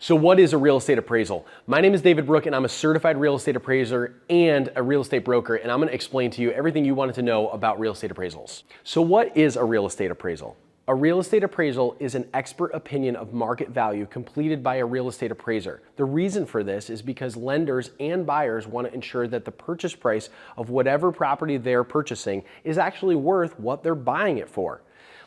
So what is a real estate appraisal? My name is David Brooke and I'm a certified real estate appraiser and a real estate broker, and I'm going to explain to you everything you wanted to know about real estate appraisals. So what is a real estate appraisal? A real estate appraisal is an expert opinion of market value completed by a real estate appraiser. The reason for this is because lenders and buyers want to ensure that the purchase price of whatever property they're purchasing is actually worth what they're buying it for.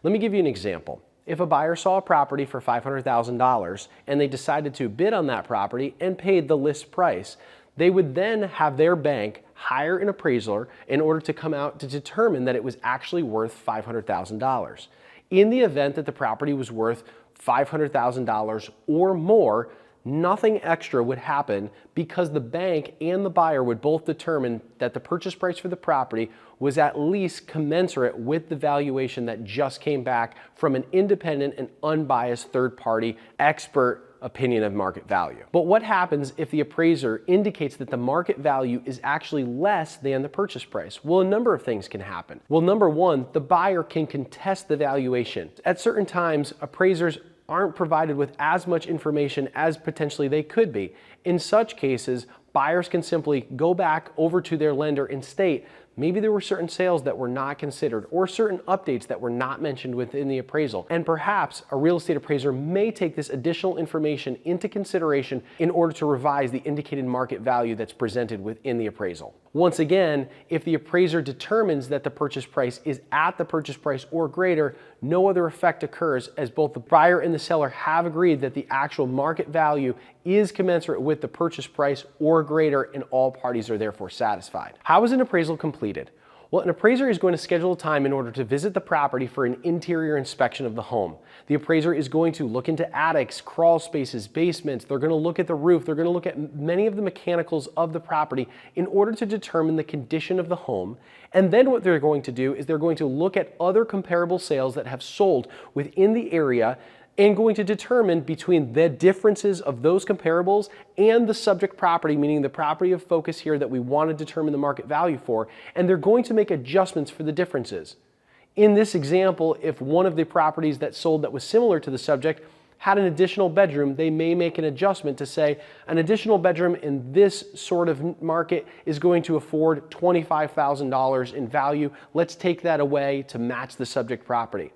Let me give you an example. If a buyer saw a property for $500,000 and they decided to bid on that property and paid the list price, they would then have their bank hire an appraiser in order to come out to determine that it was actually worth $500,000. In the event that the property was worth $500,000 or more, nothing extra would happen because the bank and the buyer would both determine that the purchase price for the property was at least commensurate with the valuation that just came back from an independent and unbiased third-party expert opinion of market value. But what happens if the appraiser indicates that the market value is actually less than the purchase price? Well, a number of things can happen. Well, number one, the buyer can contest the valuation. At certain times, appraisers aren't provided with as much information as potentially they could be. In such cases, buyers can simply go back over to their lender and state, maybe there were certain sales that were not considered or certain updates that were not mentioned within the appraisal. And perhaps a real estate appraiser may take this additional information into consideration in order to revise the indicated market value that's presented within the appraisal. Once again, if the appraiser determines that the purchase price is at the purchase price or greater, no other effect occurs, as both the buyer and the seller have agreed that the actual market value is commensurate with the purchase price or greater, and all parties are therefore satisfied. How is an appraisal completed? Well, an appraiser is going to schedule a time in order to visit the property for an interior inspection of the home. The appraiser is going to look into attics, crawl spaces, basements. They're going to look at the roof. They're going to look at many of the mechanicals of the property in order to determine the condition of the home. And then what they're going to do is they're going to look at other comparable sales that have sold within the area and going to determine between the differences of those comparables and the subject property, meaning the property of focus here that we want to determine the market value for, and they're going to make adjustments for the differences. In this example, if one of the properties that sold that was similar to the subject had an additional bedroom, they may make an adjustment to say an additional bedroom in this sort of market is going to afford $25,000 in value. Let's take that away to match the subject property.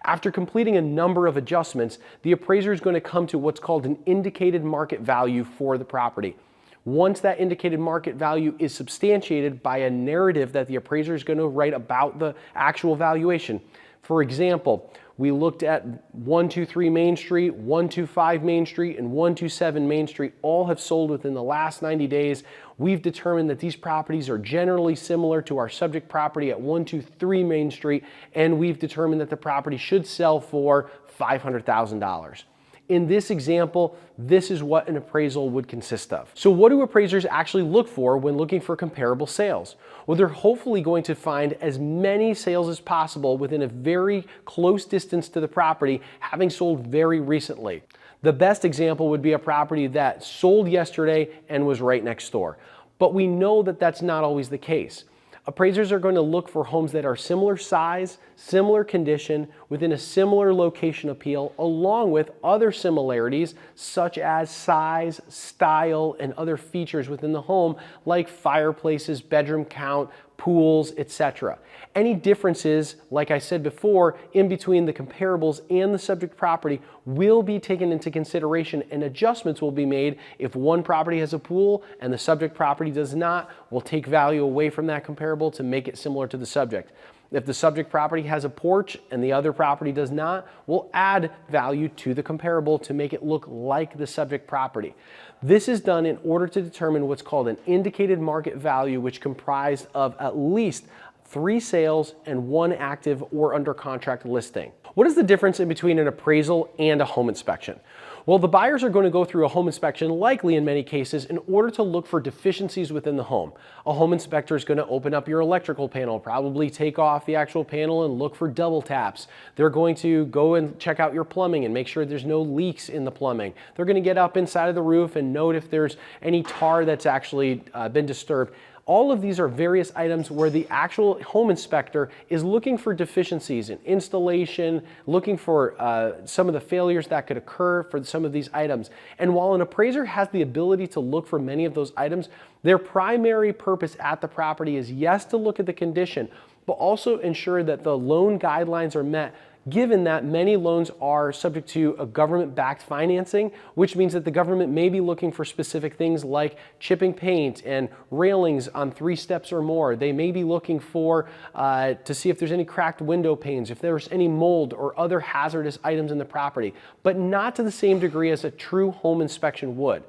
After completing a number of adjustments, the appraiser is going to come to what's called an indicated market value for the property. Once that indicated market value is substantiated by a narrative that the appraiser is going to write about the actual valuation. For example, we looked at 123 Main Street, 125 Main Street, and 127 Main Street. All have sold within the last 90 days. We've determined that these properties are generally similar to our subject property at 123 Main Street, and we've determined that the property should sell for $500,000. In this example, this is what an appraisal would consist of. So what do appraisers actually look for when looking for comparable sales? Well, they're hopefully going to find as many sales as possible within a very close distance to the property, having sold very recently. The best example would be a property that sold yesterday and was right next door. But we know that that's not always the case. Appraisers are going to look for homes that are similar size, similar condition, within a similar location appeal, along with other similarities such as size, style, and other features within the home like fireplaces, bedroom count, pools, etc. Any differences, like I said before, in between the comparables and the subject property will be taken into consideration, and adjustments will be made. If one property has a pool and the subject property does not, we'll take value away from that comparable to make it similar to the subject. If the subject property has a porch and the other property does not, we'll add value to the comparable to make it look like the subject property. This is done in order to determine what's called an indicated market value, which comprised of at least 3 sales and 1 active or under contract listing. What is the difference in between an appraisal and a home inspection? Well, the buyers are going to go through a home inspection, likely in many cases, in order to look for deficiencies within the home. A home inspector is going to open up your electrical panel, probably take off the actual panel and look for double taps. They're going to go and check out your plumbing and make sure there's no leaks in the plumbing. They're going to get up inside of the roof and note if there's any tar that's actually been disturbed. All of these are various items where the actual home inspector is looking for deficiencies in installation, looking for some of the failures that could occur for some of these items. And while an appraiser has the ability to look for many of those items, their primary purpose at the property is, yes, to look at the condition, but also ensure that the loan guidelines are met, given that many loans are subject to a government-backed financing, which means that the government may be looking for specific things like chipping paint and railings on 3 steps or more. They may be looking for to see if there's any cracked window panes, if there's any mold or other hazardous items in the property, but not to the same degree as a true home inspection would.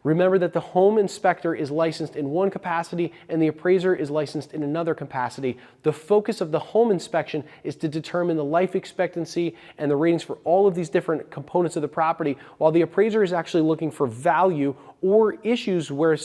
Remember that the home inspector is licensed in one capacity and the appraiser is licensed in another capacity. The focus of the home inspection is to determine the life expectancy and the ratings for all of these different components of the property, while the appraiser is actually looking for value or issues where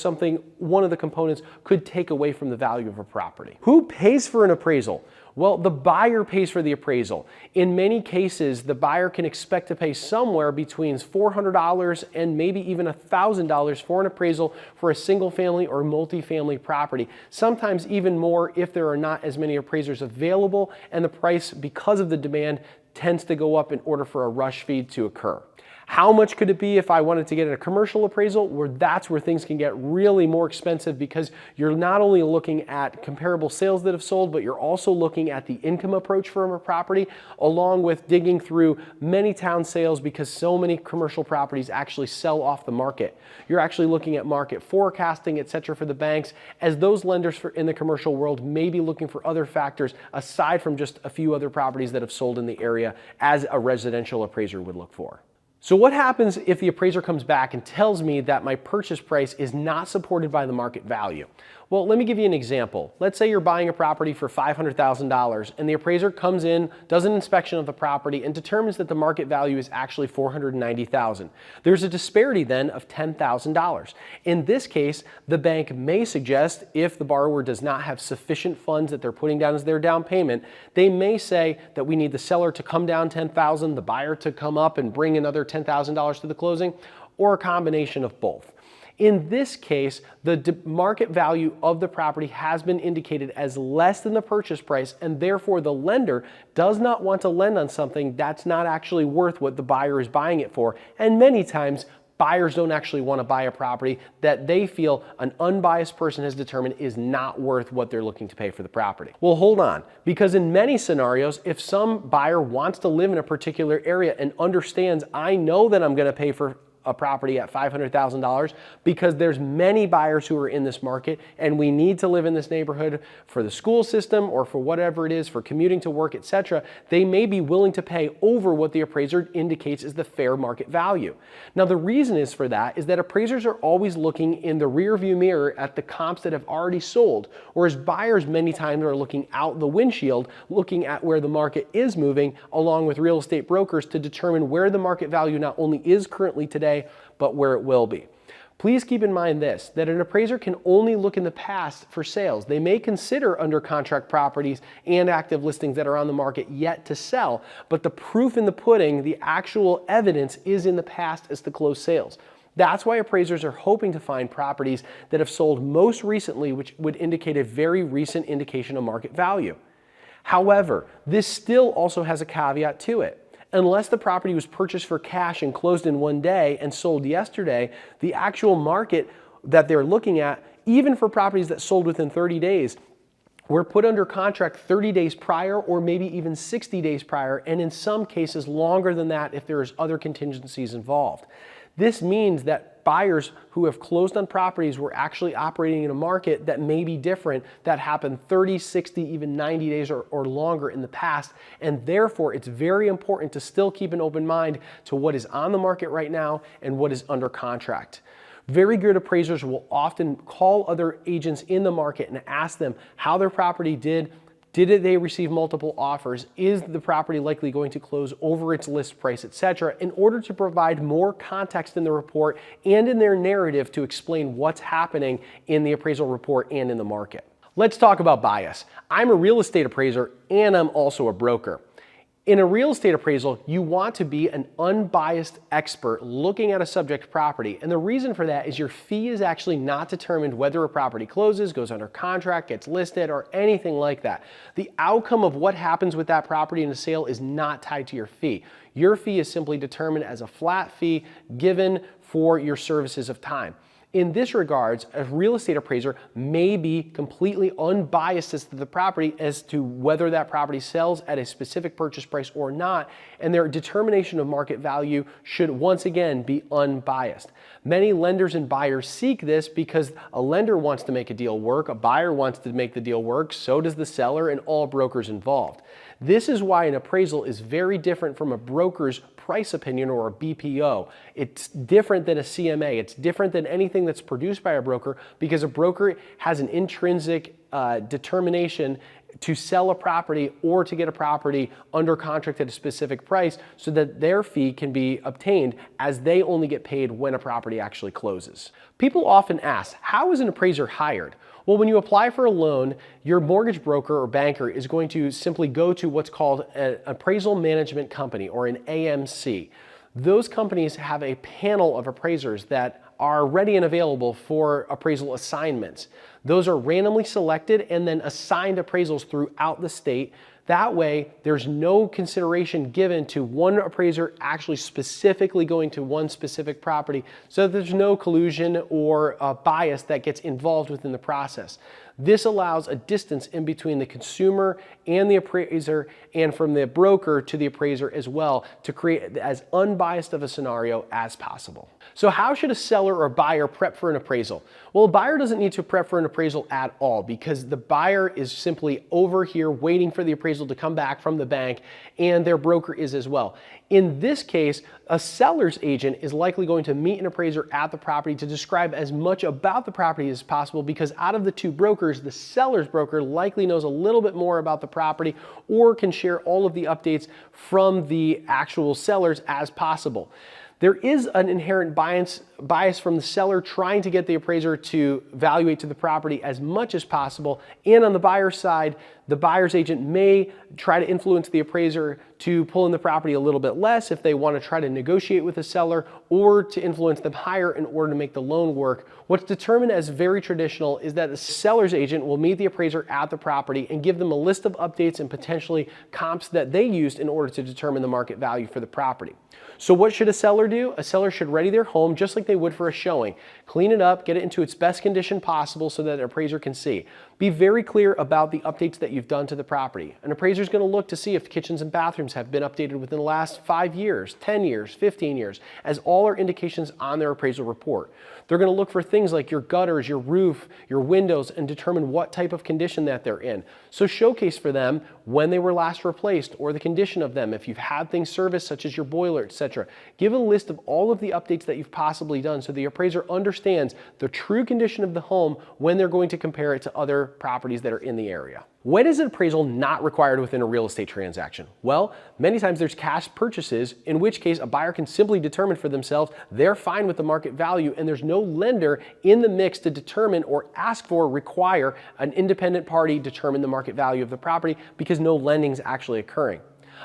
one of the components could take away from the value of a property. Who pays for an appraisal? Well, the buyer pays for the appraisal. In many cases, the buyer can expect to pay somewhere between $400 and maybe even $1,000 for an appraisal for a single family or multifamily property. Sometimes even more if there are not as many appraisers available and the price, because of the demand, tends to go up in order for a rush fee to occur. How much could it be if I wanted to get a commercial appraisal? That's where things can get really more expensive, because you're not only looking at comparable sales that have sold, but you're also looking at the income approach for a property, along with digging through many town sales, because so many commercial properties actually sell off the market. You're actually looking at market forecasting, etc. for the banks, as those lenders in the commercial world may be looking for other factors aside from just a few other properties that have sold in the area, as a residential appraiser would look for. So what happens if the appraiser comes back and tells me that my purchase price is not supported by the market value? Well, let me give you an example. Let's say you're buying a property for $500,000 and the appraiser comes in, does an inspection of the property, and determines that the market value is actually $490,000. There's a disparity then of $10,000. In this case, the bank may suggest, if the borrower does not have sufficient funds that they're putting down as their down payment, they may say that we need the seller to come down $10,000, the buyer to come up and bring another $10,000 to the closing, or a combination of both. In this case, the market value of the property has been indicated as less than the purchase price, and therefore the lender does not want to lend on something that's not actually worth what the buyer is buying it for. And many times, buyers don't actually want to buy a property that they feel an unbiased person has determined is not worth what they're looking to pay for the property. Well, hold on, because in many scenarios, if some buyer wants to live in a particular area and understands, I know that I'm going to pay for a property at $500,000 because there's many buyers who are in this market and we need to live in this neighborhood for the school system or for whatever it is, for commuting to work, etc., they may be willing to pay over what the appraiser indicates is the fair market value. Now, the reason is for that is that appraisers are always looking in the rearview mirror at the comps that have already sold, whereas buyers many times are looking out the windshield, looking at where the market is moving, along with real estate brokers, to determine where the market value not only is currently today, but where it will be. Please keep in mind this, that an appraiser can only look in the past for sales. They may consider under contract properties and active listings that are on the market yet to sell, but the proof in the pudding, the actual evidence, is in the past as to close sales. That's why appraisers are hoping to find properties that have sold most recently, which would indicate a very recent indication of market value. However, this still also has a caveat to it. Unless the property was purchased for cash and closed in one day and sold yesterday, the actual market that they're looking at, even for properties that sold within 30 days, were put under contract 30 days prior or maybe even 60 days prior, and in some cases longer than that if there's other contingencies involved. This means that buyers who have closed on properties were actually operating in a market that may be different, that happened 30, 60, even 90 days or longer in the past, and therefore it's very important to still keep an open mind to what is on the market right now and what is under contract. Very good appraisers will often call other agents in the market and ask them how their property did. Did they receive multiple offers? Is the property likely going to close over its list price, etc., in order to provide more context in the report and in their narrative to explain what's happening in the appraisal report and in the market. Let's talk about bias. I'm a real estate appraiser and I'm also a broker. In a real estate appraisal, you want to be an unbiased expert looking at a subject property. And the reason for that is your fee is actually not determined whether a property closes, goes under contract, gets listed, or anything like that. The outcome of what happens with that property in a sale is not tied to your fee. Your fee is simply determined as a flat fee given for your services of time. In this regards, a real estate appraiser may be completely unbiased as to the property as to whether that property sells at a specific purchase price or not, and their determination of market value should once again be unbiased. Many lenders and buyers seek this because a lender wants to make a deal work, a buyer wants to make the deal work, so does the seller and all brokers involved. This is why an appraisal is very different from a broker's price opinion or a BPO. It's different than a CMA. It's different than anything that's produced by a broker because a broker has an intrinsic determination to sell a property or to get a property under contract at a specific price so that their fee can be obtained as they only get paid when a property actually closes. People often ask, how is an appraiser hired? Well, when you apply for a loan, your mortgage broker or banker is going to simply go to what's called an appraisal management company or an AMC. Those companies have a panel of appraisers that are ready and available for appraisal assignments. Those are randomly selected and then assigned appraisals throughout the state. That way, there's no consideration given to one appraiser actually specifically going to one specific property, so that there's no collusion or bias that gets involved within the process. This allows a distance in between the consumer and the appraiser, and from the broker to the appraiser as well, to create as unbiased of a scenario as possible. So how should a seller or buyer prep for an appraisal? Well, a buyer doesn't need to prep for an appraisal at all because the buyer is simply over here waiting for the appraisal to come back from the bank, and their broker is as well. In this case, a seller's agent is likely going to meet an appraiser at the property to describe as much about the property as possible because out of the two brokers, the seller's broker likely knows a little bit more about the property or can share all of the updates from the actual sellers as possible. There is an inherent bias from the seller trying to get the appraiser to evaluate to the property as much as possible. And on the buyer's side, the buyer's agent may try to influence the appraiser to pull in the property a little bit less if they want to try to negotiate with the seller or to influence them higher in order to make the loan work. What's determined as very traditional is that the seller's agent will meet the appraiser at the property and give them a list of updates and potentially comps that they used in order to determine the market value for the property. So what should a seller do? A seller should ready their home just like they would for a showing. Clean it up, get it into its best condition possible so that an appraiser can see. Be very clear about the updates that you've done to the property. An appraiser is going to look to see if kitchens and bathrooms have been updated within the last 5 years, 10 years, 15 years, as all are indications on their appraisal report. They're going to look for things like your gutters, your roof, your windows, and determine what type of condition that they're in. So showcase for them when they were last replaced or the condition of them. If you've had things serviced such as your boiler, etc. Give a list of all of the updates that you've possibly done so the appraiser understands the true condition of the home when they're going to compare it to other properties that are in the area. When is an appraisal not required within a real estate transaction? Well, many times there's cash purchases, in which case a buyer can simply determine for themselves they're fine with the market value and there's no lender in the mix to determine or ask for, require an independent party determine the market value of the property because no lending is actually occurring.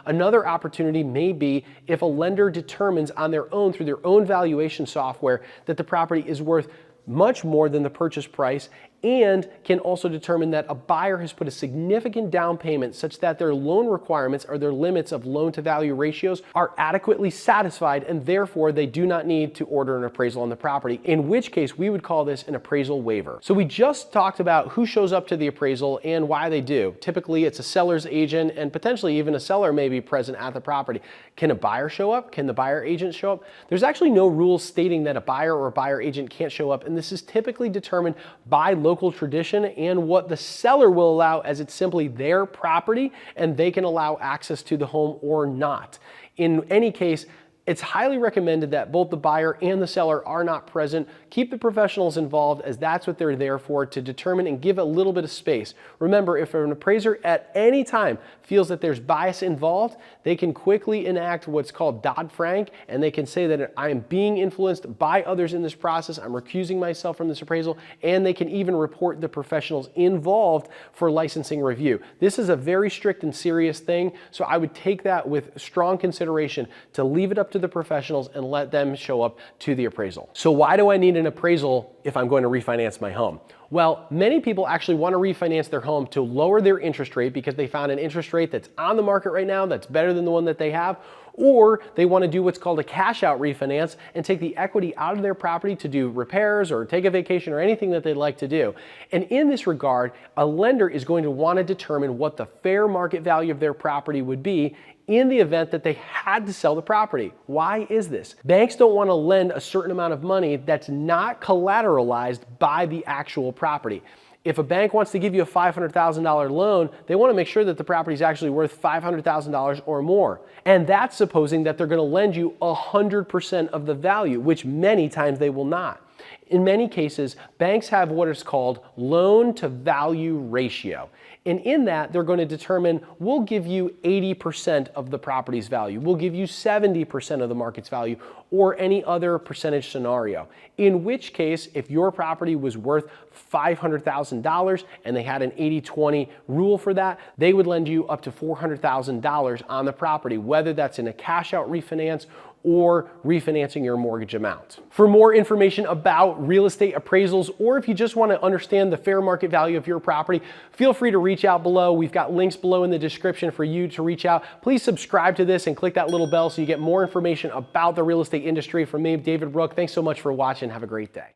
Another opportunity may be if a lender determines on their own through their own valuation software that the property is worth much more than the purchase price and can also determine that a buyer has put a significant down payment such that their loan requirements or their limits of loan to value ratios are adequately satisfied and therefore they do not need to order an appraisal on the property, in which case we would call this an appraisal waiver. So we just talked about who shows up to the appraisal and why they do. Typically it's a seller's agent and potentially even a seller may be present at the property. Can a buyer show up? Can the buyer agent show up? There's actually no rules stating that a buyer or a buyer agent can't show up, and this is typically determined by local tradition and what the seller will allow, as it's simply their property and they can allow access to the home or not. In any case, It's highly recommended that both the buyer and the seller are not present. Keep the professionals involved, as that's what they're there for, to determine and give a little bit of space. Remember, if an appraiser at any time feels that there's bias involved, they can quickly enact what's called Dodd-Frank, and they can say that I am being influenced by others in this process, I'm recusing myself from this appraisal, and they can even report the professionals involved for licensing review. This is a very strict and serious thing, so I would take that with strong consideration to leave it up to the professionals and let them show up to the appraisal. So why do I need an appraisal if I'm going to refinance my home? Well, many people actually want to refinance their home to lower their interest rate because they found an interest rate that's on the market right now that's better than the one that they have, or they want to do what's called a cash out refinance and take the equity out of their property to do repairs or take a vacation or anything that they'd like to do. And in this regard, a lender is going to want to determine what the fair market value of their property would be in the event that they had to sell the property. Why is this? Banks don't want to lend a certain amount of money that's not collateralized by the actual property. If a bank wants to give you a $500,000 loan, they want to make sure that the property is actually worth $500,000 or more. And that's supposing that they're going to lend you 100% of the value, which many times they will not. In many cases, banks have what is called loan to value ratio. And in that, they're going to determine, we'll give you 80% of the property's value, we'll give you 70% of the market's value, or any other percentage scenario. In which case, if your property was worth $500,000 and they had an 80-20 rule for that, they would lend you up to $400,000 on the property, whether that's in a cash out refinance or refinancing your mortgage amount. For more information about real estate appraisals, or if you just want to understand the fair market value of your property, feel free to reach out below. We've got links below in the description for you to reach out. Please subscribe to this and click that little bell so you get more information about the real estate industry. From me, David Brooke, thanks so much for watching. Have a great day.